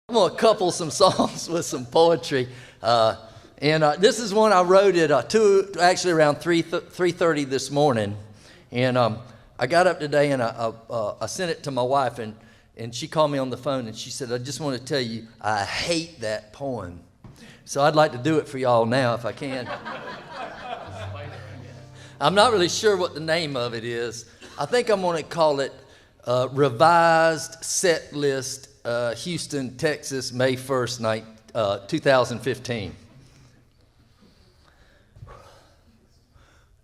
I'm gonna couple some songs with some poetry, and this is one I wrote at around 3:30 this morning, and I got up today and I sent it to my wife, and she called me on the phone and she said, "I just want to tell you I hate that poem." So I'd like to do it for y'all now if I can. I'm not really sure what the name of it is. I think I'm gonna call it Revised Set List. Houston, Texas, May 1st, 2015.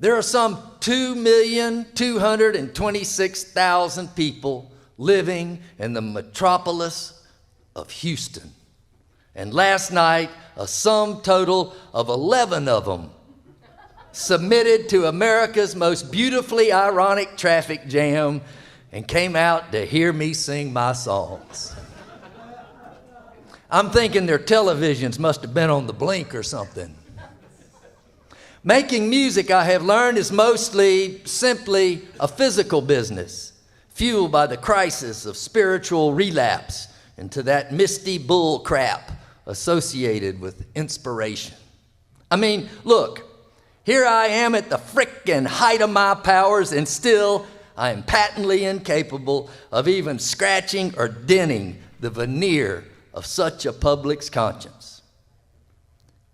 There are some 2,226,000 people living in the metropolis of Houston. And last night, a sum total of 11 of them submitted to America's most beautifully ironic traffic jam and came out to hear me sing my songs. I'm thinking their televisions must have been on the blink or something. Making music, I have learned, is simply a physical business, fueled by the crisis of spiritual relapse into that misty bull crap associated with inspiration. I mean, look, here I am at the frickin' height of my powers, and still I am patently incapable of even scratching or denting the veneer of such a public's conscience.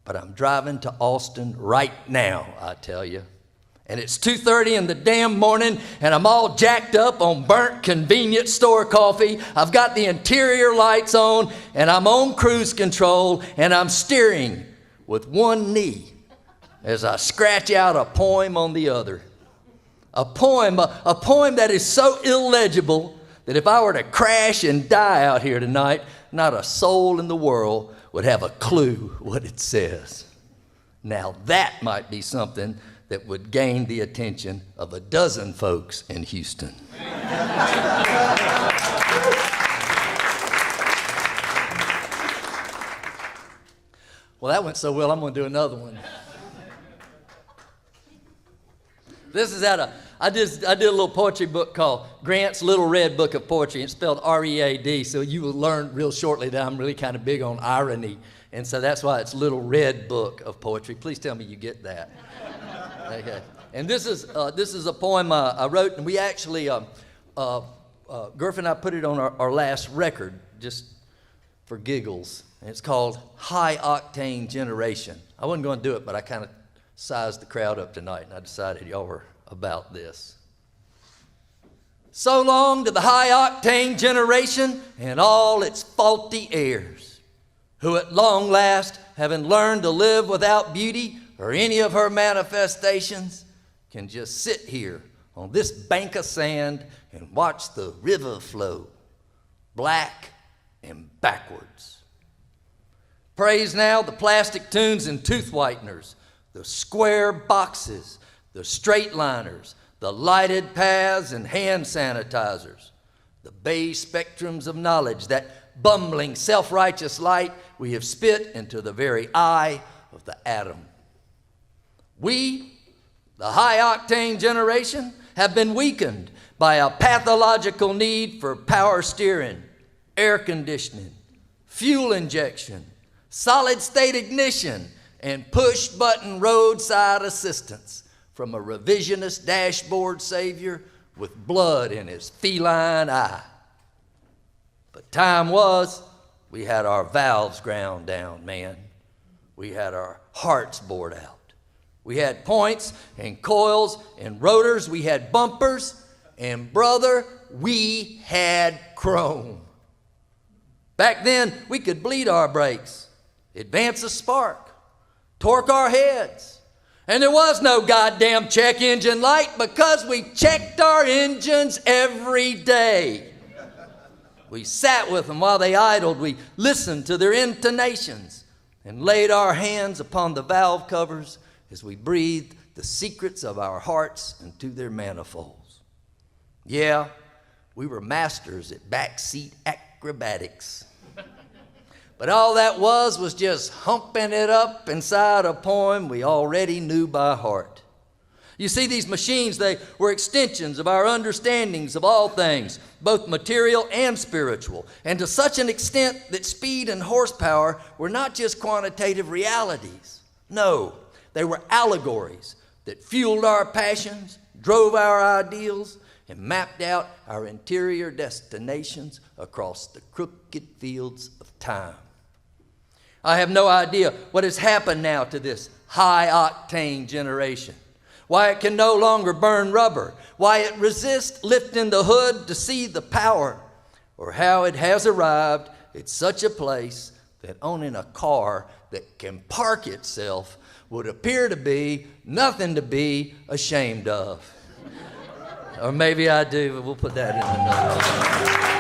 But I'm driving to Austin right now, I tell you. And it's 2:30 in the damn morning, and I'm all jacked up on burnt convenience store coffee. I've got the interior lights on, and I'm on cruise control, and I'm steering with one knee as I scratch out a poem on the other. A poem that is so illegible that if I were to crash and die out here tonight, not a soul in the world would have a clue what it says. Now that might be something that would gain the attention of a dozen folks in Houston. Well, that went so well, I'm going to do another one. This is I did a little poetry book called Grant's Little Red Book of Poetry. It's spelled R-E-A-D, so you will learn real shortly that I'm really kind of big on irony. And so that's why it's Little Red Book of Poetry. Please tell me you get that. Okay. And this is a poem I wrote, and we actually, Gurf and I put it on our last record just for giggles. And it's called High Octane Generation. I wasn't going to do it, but I kind of sized the crowd up tonight, and I decided y'all were about this. So long to the high octane generation and all its faulty heirs, who at long last, having learned to live without beauty or any of her manifestations, can just sit here on this bank of sand and watch the river flow, black and backwards. Praise now the plastic tunes and tooth whiteners, the square boxes, the straight liners, the lighted paths and hand sanitizers, the beige spectrums of knowledge, that bumbling self-righteous light we have spit into the very eye of the atom. We, the high-octane generation, have been weakened by a pathological need for power steering, air conditioning, fuel injection, solid-state ignition, and push-button roadside assistance from a revisionist dashboard savior with blood in his feline eye. But time was, we had our valves ground down, man. We had our hearts bored out. We had points and coils and rotors. We had bumpers, and brother, we had chrome. Back then, we could bleed our brakes, advance a spark, torque our heads. And there was no goddamn check engine light because we checked our engines every day. We sat with them while they idled. We listened to their intonations and laid our hands upon the valve covers as we breathed the secrets of our hearts into their manifolds. Yeah, we were masters at backseat acrobatics. But all that was just humping it up inside a poem we already knew by heart. You see, these machines, they were extensions of our understandings of all things, both material and spiritual, and to such an extent that speed and horsepower were not just quantitative realities. No, they were allegories that fueled our passions, drove our ideals, and mapped out our interior destinations across the crooked fields of time. I have no idea what has happened now to this high-octane generation, why it can no longer burn rubber, why it resists lifting the hood to see the power, or how it has arrived at such a place that owning a car that can park itself would appear to be nothing to be ashamed of. Or maybe I do, but we'll put that in another.